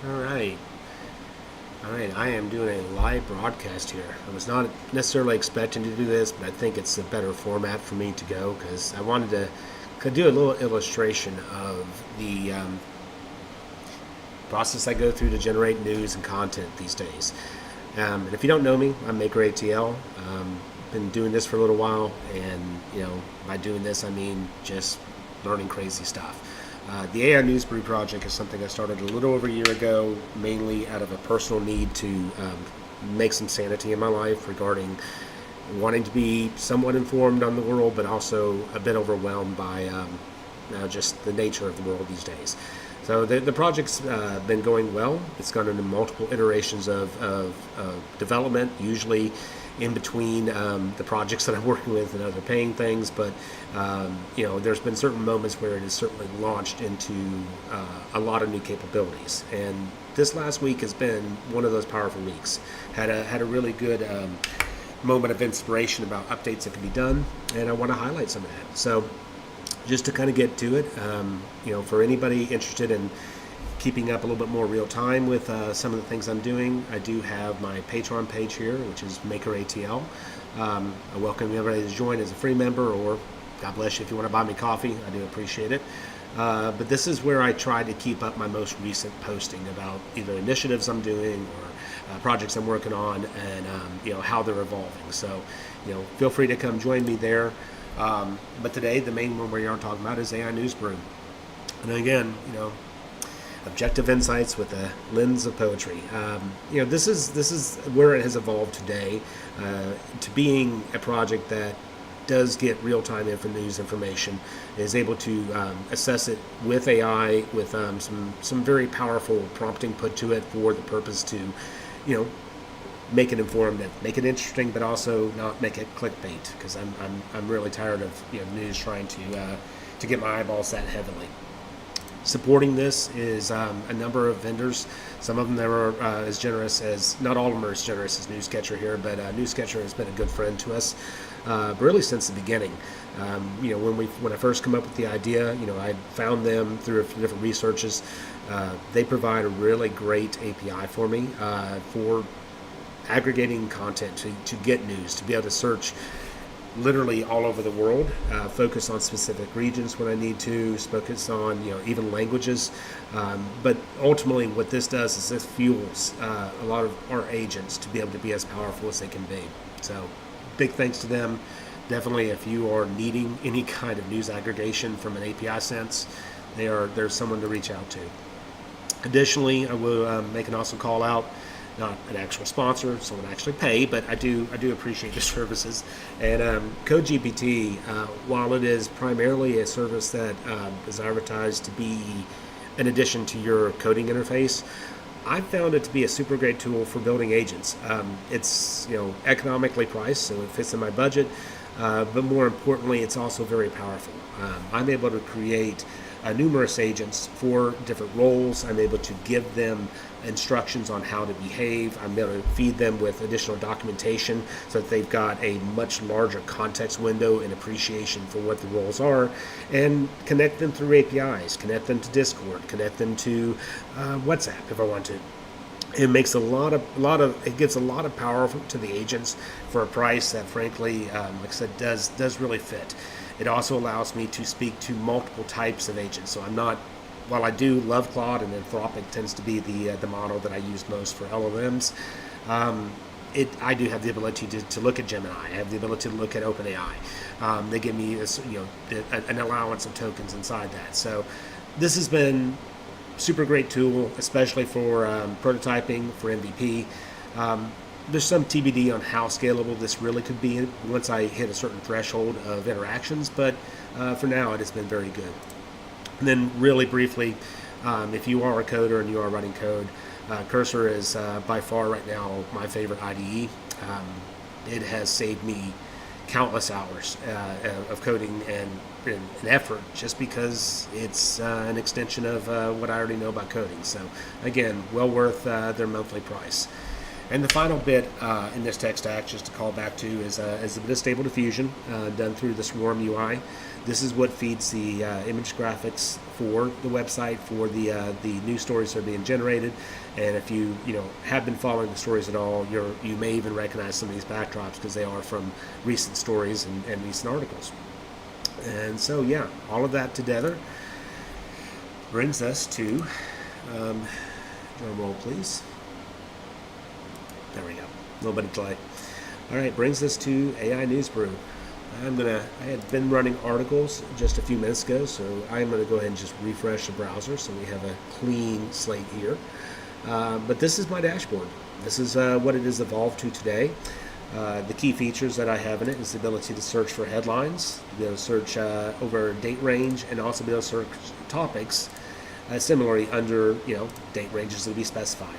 All right. All right. I am doing a live broadcast here. I was not necessarily expecting to do this, but I think it's a better format for me to go because I wanted to could do a little illustration of the process I go through to generate news and content these days. And if you don't know me, I'm Maker ATL. Been doing this for a little while, and by doing this, I mean just learning crazy stuff. The AI News Brew project is something I started a little over a year ago, mainly out of a personal need to make some sanity in my life regarding wanting to be somewhat informed on the world, but also a bit overwhelmed by just the nature of the world these days. So the project's been going well. It's gone into multiple iterations of development, usually in between the projects that I'm working with and other paying things. But there's been certain moments where it has certainly launched into a lot of new capabilities. And this last week has been one of those powerful weeks. Had a really good moment of inspiration about updates that can be done, and I want to highlight some of that. So just to kind of get to it, for anybody interested in keeping up a little bit more real time with some of the things I'm doing, I do have my Patreon page here, which is Maker ATL. I welcome everybody to join as a free member, or God bless you if you want to buy me coffee. I do appreciate it. But this is where I try to keep up my most recent posting about either initiatives I'm doing or projects I'm working on, and how they're evolving. So, feel free to come join me there. But today, the main one we are talking about is AI News Brew. And again, objective insights with a lens of poetry. This is where it has evolved today to being a project that does get real-time news information, is able to assess it with AI, with some very powerful prompting put to it for the purpose to, make it informed and make it interesting, but also not make it clickbait, because I'm really tired of news trying to get my eyeballs that heavily. Supporting this is a number of vendors. Some of them that are as generous as, not all of them are as generous as Newscatcher here, but Newscatcher has been a good friend to us really since the beginning. When I first come up with the idea, I found them through a few different researches. They provide a really great API for me for aggregating content to get news, to be able to search literally all over the world, focus on specific regions when I need to, focus on even languages. But ultimately what this does is this fuels a lot of our agents to be able to be as powerful as they can be. So big thanks to them. Definitely, if you are needing any kind of news aggregation from an API sense, there's someone to reach out to. Additionally, I will make an awesome call out. Not an actual sponsor, someone actually pay, but I do appreciate the services. And CodeGPT, while it is primarily a service that is advertised to be an addition to your coding interface, I found it to be a super great tool for building agents. It's economically priced, so it fits in my budget, but more importantly, it's also very powerful. I'm able to create numerous agents for different roles. I'm able to give them instructions on how to behave. I'm able to feed them with additional documentation so that they've got a much larger context window and appreciation for what the roles are, and connect them through APIs, connect them to Discord, connect them to WhatsApp if I want to. It makes it gives a lot of power to the agents for a price that, frankly, like I said, does really fit. It also allows me to speak to multiple types of agents. So while I do love Claude, and Anthropic tends to be the model that I use most for LLMs, I do have the ability to look at Gemini. I have the ability to look at OpenAI. They give me an allowance of tokens inside that. So this has been super great tool, especially for prototyping, for MVP. There's some TBD on how scalable this really could be once I hit a certain threshold of interactions, but for now it has been very good. And then really briefly, if you are a coder and you are writing code, Cursor is by far right now my favorite IDE. It has saved me countless hours of coding and effort, just because it's an extension of what I already know about coding. So again, well worth their monthly price. And the final bit in this tech stack, just to call back to, is a bit of Stable Diffusion done through the Swarm UI. This is what feeds the image graphics for the website, for the news stories that are being generated. And if you have been following the stories at all, you may even recognize some of these backdrops because they are from recent stories and recent articles. And so, yeah, all of that together brings us to, drum roll please. There we go. A little bit of delay. All right, brings us to AI News Brew. I had been running articles just a few minutes ago, so I'm going to go ahead and just refresh the browser so we have a clean slate here. But this is my dashboard. This is what it has evolved to today. The key features that I have in it is the ability to search for headlines, to be able to search over date range, and also be able to search topics similarly under date ranges that be specified.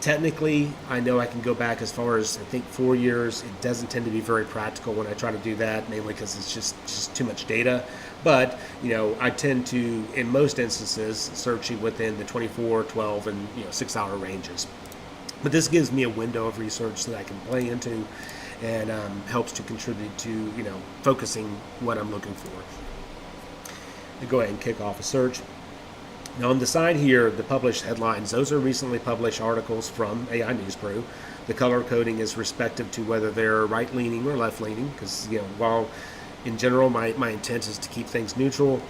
Technically, I know I can go back as far as, I think, 4 years. It doesn't tend to be very practical when I try to do that, mainly because it's just too much data. But, I tend to, in most instances, searching within the 24, 12, and 6-hour ranges. But this gives me a window of research that I can play into and helps to contribute to, focusing what I'm looking for. I'll go ahead and kick off a search. Now on the side here, the published headlines, those are recently published articles from AI News Brew. The color coding is respective to whether they're right-leaning or left-leaning, because while in general my intent is to keep things neutral,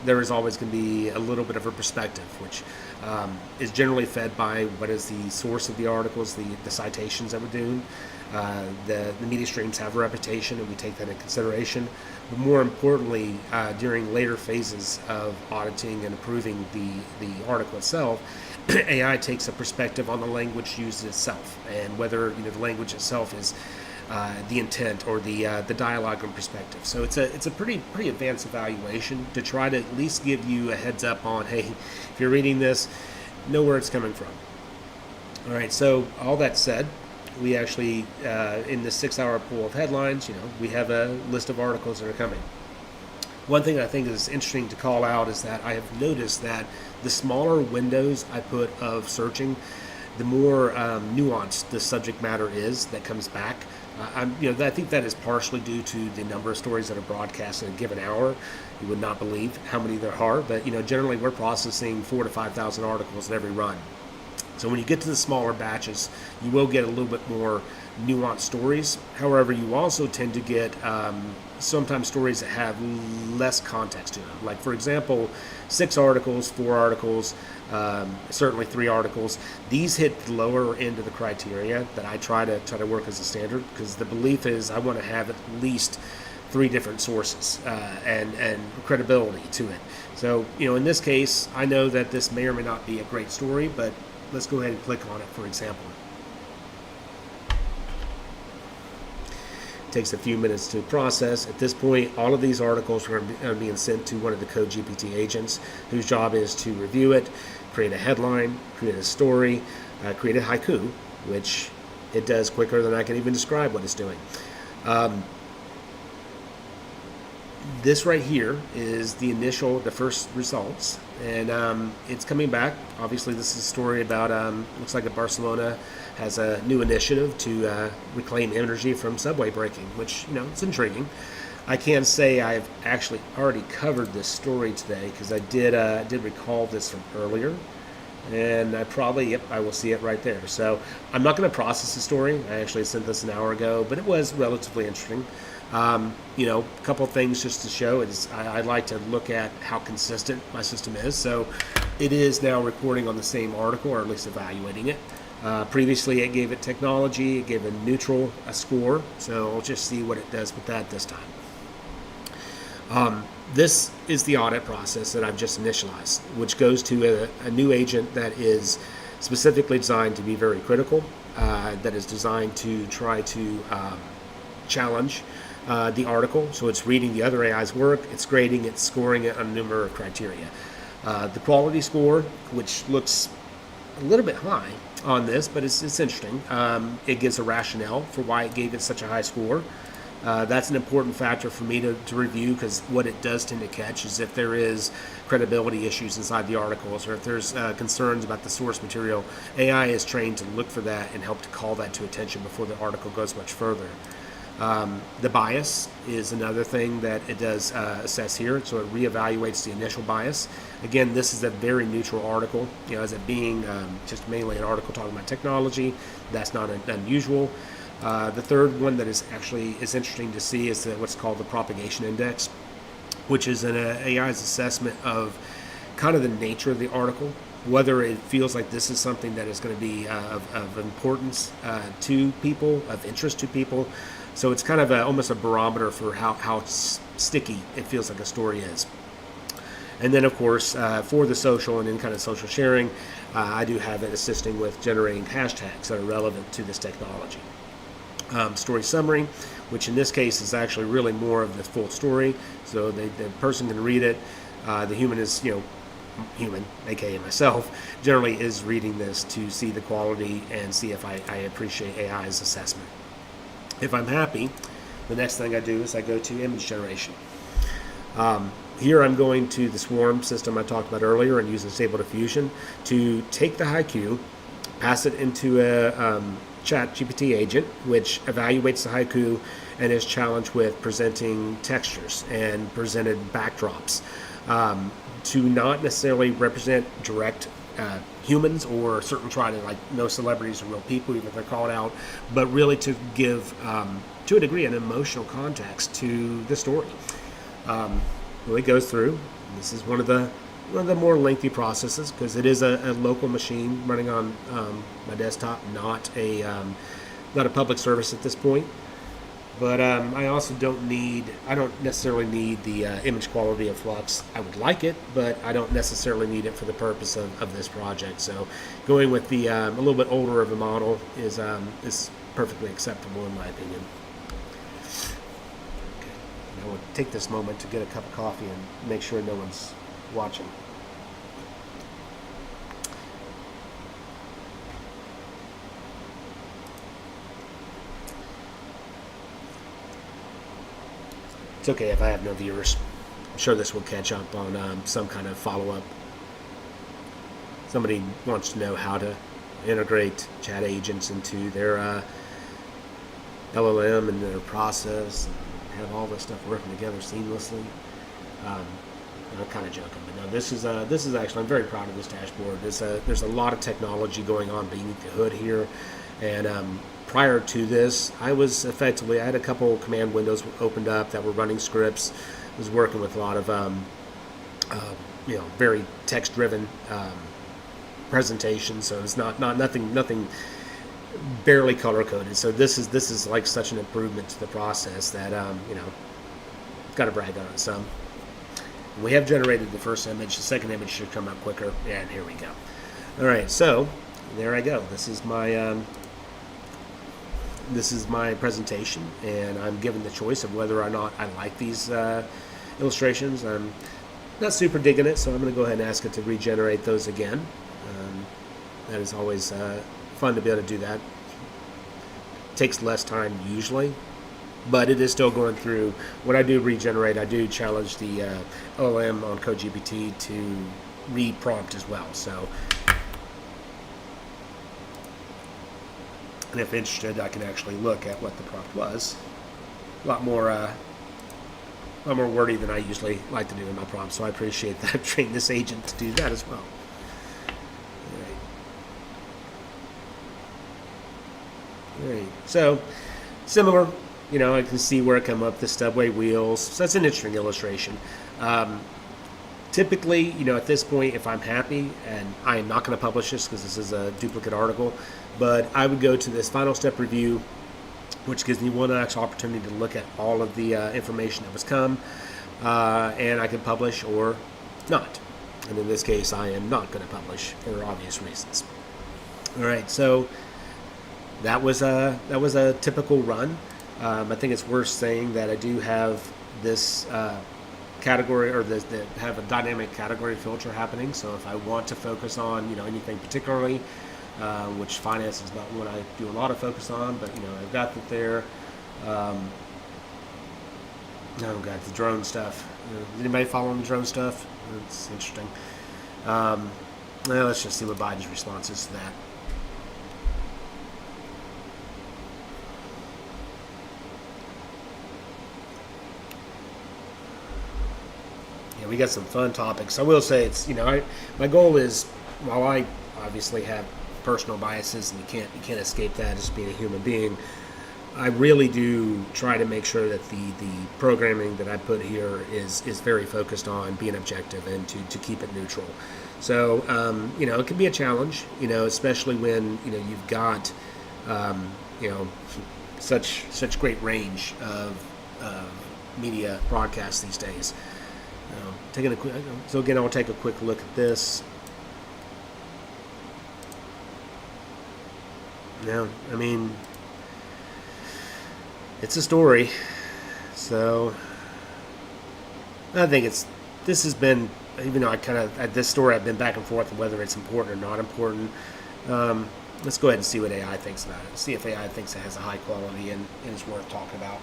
there is always going to be a little bit of a perspective, which is generally fed by what is the source of the articles, the citations that we're doing. The media streams have a reputation, and we take that into consideration. But more importantly, during later phases of auditing and approving the article itself, AI takes a perspective on the language used itself, and whether the language itself is the intent or the dialogue and perspective. So it's a pretty advanced evaluation to try to at least give you a heads up on, hey, if you're reading this, know where it's coming from. All right. So all that said, we actually in the 6-hour pool of headlines, we have a list of articles that are coming. One thing I think is interesting to call out is that I have noticed that the smaller windows I put of searching, the more nuanced the subject matter is that comes back. I think that is partially due to the number of stories that are broadcast in a given hour. You would not believe how many there are, but generally we're processing 4,000 to 5,000 articles at every run. So when you get to the smaller batches, you will get a little bit more nuanced stories. However, you also tend to get sometimes stories that have less context to them. Like, for example, 6 articles, 4 articles, certainly 3 articles. These hit the lower end of the criteria that I try to work as a standard, because the belief is I want to have at least 3 different sources and credibility to it. So, in this case, I know that this may or may not be a great story, but let's go ahead and click on it, for example. It takes a few minutes to process. At this point, all of these articles are being sent to one of the Code GPT agents, whose job is to review it, create a headline, create a story, create a haiku, which it does quicker than I can even describe what it's doing. This right here is the first results, and it's coming back. Obviously, this is a story about, looks like Barcelona has a new initiative to reclaim energy from subway breaking, which, it's intriguing. I can say I've actually already covered this story today, because I did recall this from earlier, and I will see it right there. So I'm not going to process the story. I actually sent this an hour ago, but it was relatively interesting. A couple things just to show is I like to look at how consistent my system is. So it is now recording on the same article, or at least evaluating it. Previously, it gave it technology, it gave a neutral score. So I'll just see what it does with that this time. This is the audit process that I've just initialized, which goes to a new agent that is specifically designed to be very critical, that is designed to try to challenge the article. So it's reading the other AI's work, it's grading it, scoring it on a number of criteria. The quality score, which looks a little bit high on this, but it's interesting. It gives a rationale for why it gave it such a high score. That's an important factor for me to review, because what it does tend to catch is if there is credibility issues inside the articles, or if there's concerns about the source material. AI is trained to look for that and help to call that to attention before the article goes much further. The bias is another thing that it does assess here, so it reevaluates the initial bias. Again, this is a very neutral article, as it being just mainly an article talking about technology. That's not unusual. The third one that is interesting to see is what's called the propagation index, which is an AI's assessment of kind of the nature of the article, whether it feels like this is something that is going to be of importance to people, of interest to people. So it's kind of almost a barometer for how sticky it feels like a story is. And then, of course, for the social and any kind of social sharing, I do have it assisting with generating hashtags that are relevant to this technology. Story summary, which in this case is actually really more of the full story, so the person can read it. The human is, human, aka myself, generally is reading this to see the quality and see if I appreciate AI's assessment. If I'm happy, the next thing I do is I go to image generation. Here I'm going to the swarm system I talked about earlier and using Stable Diffusion to take the haiku, pass it into a chat GPT agent, which evaluates the haiku and is challenged with presenting textures and presented backdrops to not necessarily represent direct humans or certain try to no celebrities or real people, even if they're called out, but really to give, to a degree, an emotional context to the story. Really goes through. This is one of the more lengthy processes because it is a local machine running on my desktop, not a public service at this point. But I also don't necessarily need the image quality of Flux. I would like it, but I don't necessarily need it for the purpose of this project. So going with the a little bit older of a model is perfectly acceptable in my opinion. Okay. Now we'll take this moment to get a cup of coffee and make sure no one's watching. It's okay if I have no viewers. I'm sure this will catch up on some kind of follow-up. Somebody wants to know how to integrate chat agents into their LLM and their process and have all this stuff working together seamlessly. I'm kind of joking, but no, this is actually, I'm very proud of this dashboard. There's a lot of technology going on beneath the hood here, and prior to this, I had a couple command windows opened up that were running scripts. I was working with a lot of very text-driven presentations, so it's nothing barely color-coded. So this is like such an improvement to the process that got to brag on it some. We have generated the first image. The second image should come out quicker, and here we go. All right, so there I go. This is my presentation, and I'm given the choice of whether or not I like these illustrations. I'm not super digging it, so I'm going to go ahead and ask it to regenerate those again. That is always fun to be able to do that. It takes less time usually, but it is still going through. When I do regenerate, I do challenge the LLM on CodeGPT to re-prompt as well. So, and if interested, I can actually look at what the prompt was. A lot more wordy than I usually like to do in my prompts, so I appreciate that. I've trained this agent to do that as well. All right. So, similar, I can see where it come up, the stubway wheels. So that's an interesting illustration. Typically, at this point, if I'm happy, and I am not going to publish this because this is a duplicate article, but I would go to this final step review, which gives me one actual opportunity to look at all of the information that was come, and I can publish or not. And in this case, I am not going to publish for obvious reasons. All right, so that was a typical run. I think it's worth saying that I do have this category, or have a dynamic category filter happening. So if I want to focus on anything particularly, which finance is not what I do a lot of focus on, but I've got that there. Oh god, the drone stuff. Is anybody following the drone stuff? It's interesting. Well, let's just see what Biden's response is to that. And we got some fun topics. I will say it's my goal is, while I obviously have personal biases and you can't escape that as being a human being, I really do try to make sure that the programming that I put here is very focused on being objective and to keep it neutral. So it can be a challenge, especially when you've got you know such great range of media broadcasts these days. So again, I'll take a quick look at this. Now, I mean, it's a story, so I think this has been, even though I kind of, at this story I've been back and forth on whether it's important or not important. Let's go ahead and see what AI thinks about it. See if AI thinks it has a high quality and is worth talking about.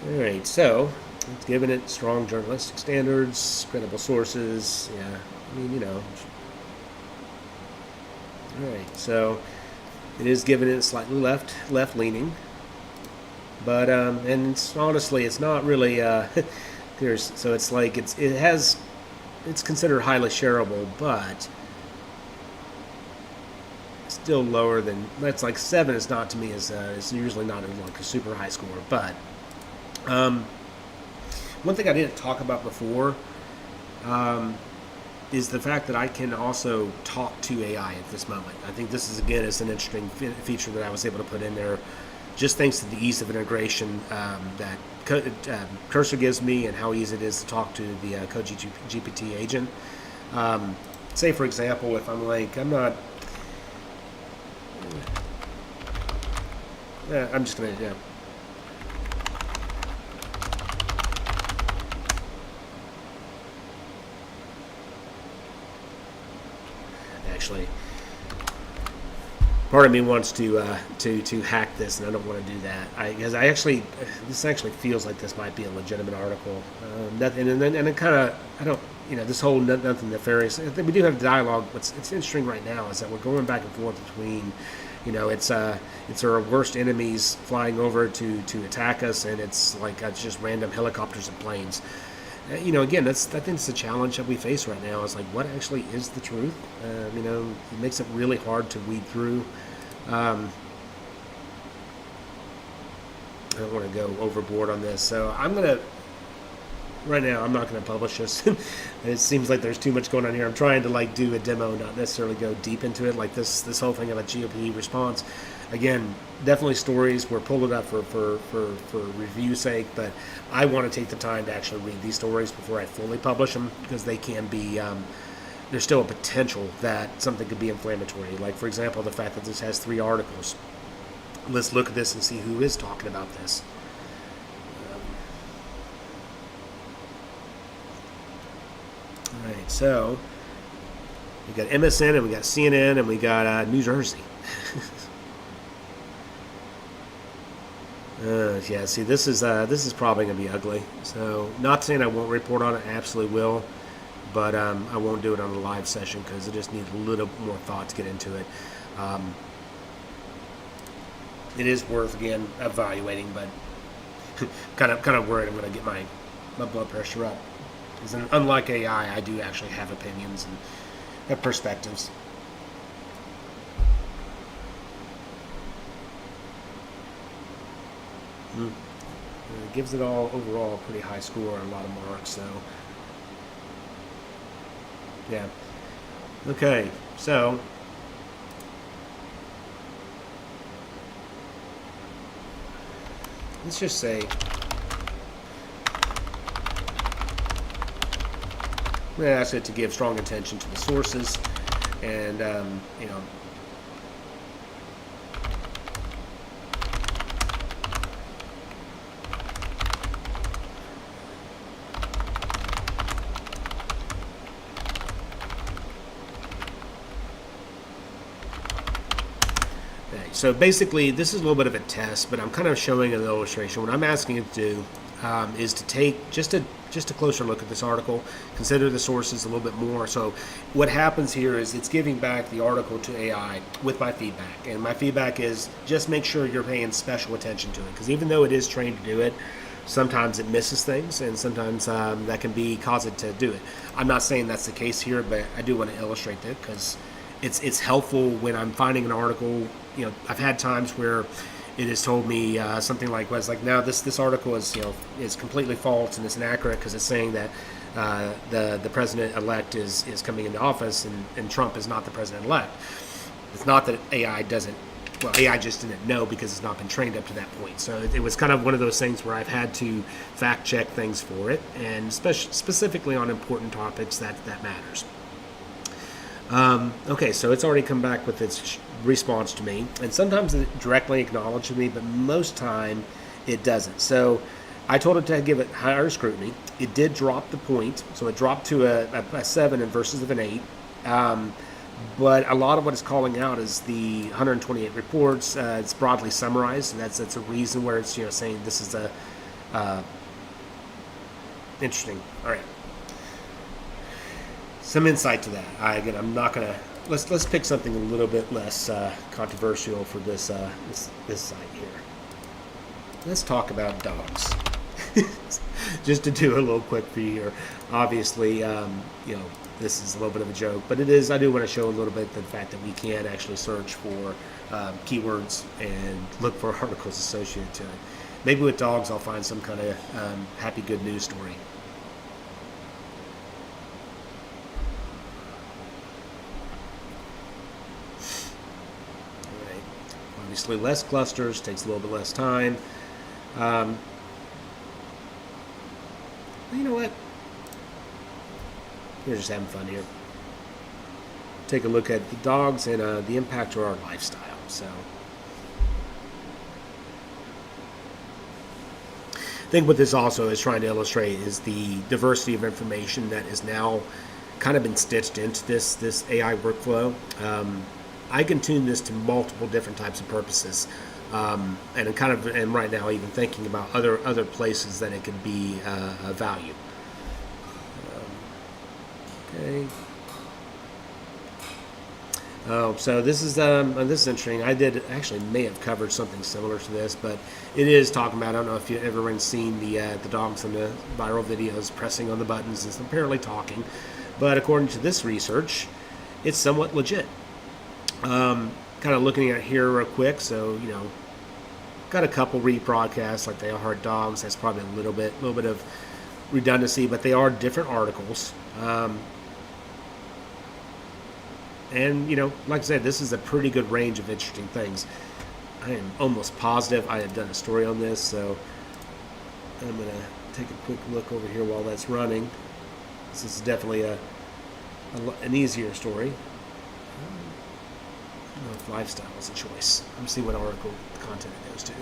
All right, so it's given it strong journalistic standards, credible sources. Yeah, I mean, All right, so it is giving it slightly left leaning, but and honestly, it's not really so it's like it's considered highly shareable, but still lower than, that's like 7 is not, to me, is it's usually not like a super high score, but. One thing I didn't talk about before is the fact that I can also talk to AI at this moment. I think this is, again, is an interesting feature that I was able to put in there, just thanks to the ease of integration that Cursor gives me and how easy it is to talk to the Code GPT agent. Say, for example, if I'm like, I'm just going to, actually, part of me wants to hack this, and I don't want to do that. Because this actually feels like this might be a legitimate article. Nothing, and it kind of, I don't, this whole nothing nefarious. We do have dialogue. What's it's interesting right now is that we're going back and forth between, it's our worst enemies flying over to attack us, and it's like it's just random helicopters and planes. Again, I think it's a challenge that we face right now. Is like, what actually is the truth? It makes it really hard to weed through. I don't want to go overboard on this, so right now, I'm not gonna publish this. It seems like there's too much going on here. I'm trying to do a demo, not necessarily go deep into it. Like this whole thing about GOP response. Again, definitely stories. We're pulling it up for review sake, but I want to take the time to actually read these stories before I fully publish them, because they can be, there's still a potential that something could be inflammatory. Like, for example, the fact that this has 3 articles. Let's look at this and see who is talking about this. All right, so we got MSN and we got CNN and we got New Jersey. Yeah, see, this is probably going to be ugly. So, not saying I won't report on it, I absolutely will, but I won't do it on a live session because it just needs a little more thought to get into it. It is worth, again, evaluating, but kind of worried I'm going to get my blood pressure up. Because unlike AI, I do actually have opinions and have perspectives. It gives it all overall a pretty high score and a lot of marks, so yeah. Okay, so let's just say I'm going to ask it to give strong attention to the sources and so basically, this is a little bit of a test, but I'm kind of showing an illustration. What I'm asking it to do is to take just a closer look at this article, consider the sources a little bit more. So what happens here is it's giving back the article to AI with my feedback, and my feedback is just make sure you're paying special attention to it, because even though it is trained to do it, sometimes it misses things, and sometimes that can cause it to do it. I'm not saying that's the case here, but I do want to illustrate that because it's helpful when I'm finding an article. I've had times where it has told me something like, "Was like, now this article is completely false and it's inaccurate because it's saying that the president elect is coming into office and Trump is not the president elect." It's not that AI doesn't. Well, AI just didn't know because it's not been trained up to that point. So it was kind of one of those things where I've had to fact check things for it, and specifically on important topics that matters. Okay, so it's already come back with its response to me, and sometimes it directly acknowledges me, but most time it doesn't. So I told it to give it higher scrutiny. It did drop the point, so it dropped to a 7 in versus of an 8. But a lot of what it's calling out is the 128 reports. It's broadly summarized, and that's a reason where it's saying this is a interesting. All right, some insight to that. Again, I'm not gonna. Let's pick something a little bit less controversial for this site here. Let's talk about dogs. Just to do a little quick for you here. Obviously, this is a little bit of a joke, but it is. I do want to show a little bit the fact that we can actually search for keywords and look for articles associated to it. Maybe with dogs, I'll find some kind of happy, good news story. All right. Obviously, less clusters takes a little bit less time. You know what? We're just having fun here. Take a look at the dogs and the impact to our lifestyle. So, I think what this also is trying to illustrate is the diversity of information that is now kind of been stitched into this AI workflow. I can tune this to multiple different types of purposes, and right now even thinking about other places that it could be of value. Okay. Oh, so this is interesting. I may have covered something similar to this, but it is talking about. I don't know if you've ever seen the dogs in the viral videos pressing on the buttons and apparently talking, but according to this research, it's somewhat legit. Kind of looking at here real quick. So got a couple rebroadcasts like they are dogs. That's probably a little bit of redundancy, but they are different articles. And, like I said, this is a pretty good range of interesting things. I am almost positive I have done a story on this, so I'm going to take a quick look over here while that's running. This is definitely an easier story. I don't know if lifestyle is a choice. Let me see what article the content it goes to.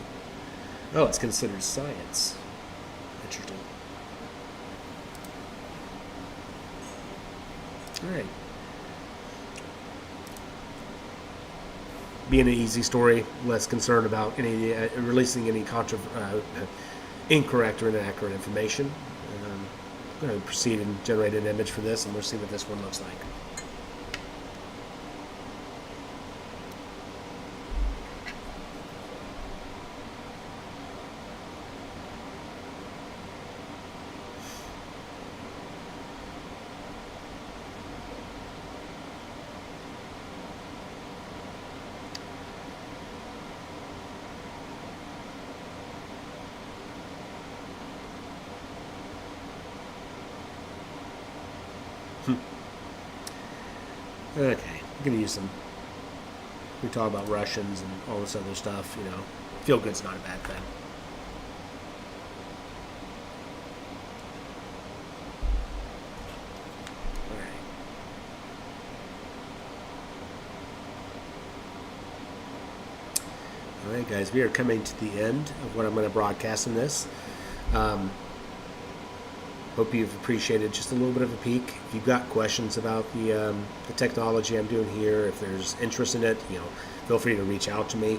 Oh, it's considered science. Interesting. All right. Being an easy story, less concerned about any releasing any incorrect or inaccurate information. I'm going to proceed and generate an image for this, and we'll see what this one looks like. Okay, I'm going to use some. We talk about Russians and all this other stuff, Feel good's not a bad thing. All right, guys, we are coming to the end of what I'm going to broadcast in this. Hope you've appreciated just a little bit of a peek. If you've got questions about the technology I'm doing here, if there's interest in it, feel free to reach out to me.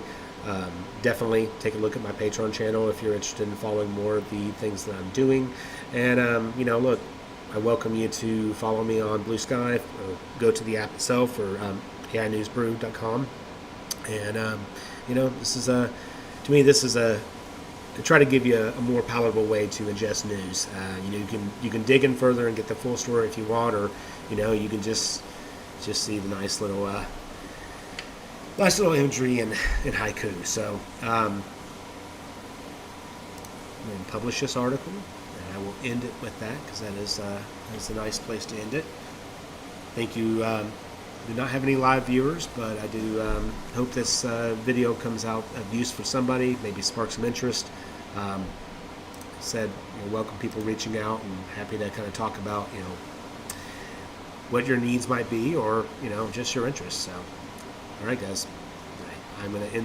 Definitely take a look at my Patreon channel if you're interested in following more of the things that I'm doing. And, look, I welcome you to follow me on Blue Sky or go to the app itself or AInewsbrew.com. And, this is to me, this is to try to give you a more palatable way to ingest news. You can dig in further and get the full story if you want, or you can just see the nice little imagery and haiku. So I'm going to publish this article, and I will end it with that because that's a nice place to end it. Thank you. Do not have any live viewers, but I do hope this video comes out of use for somebody, maybe spark some interest. Said, welcome people reaching out, and happy to kind of talk about what your needs might be, or just your interests. So, all right, guys, I'm going to end.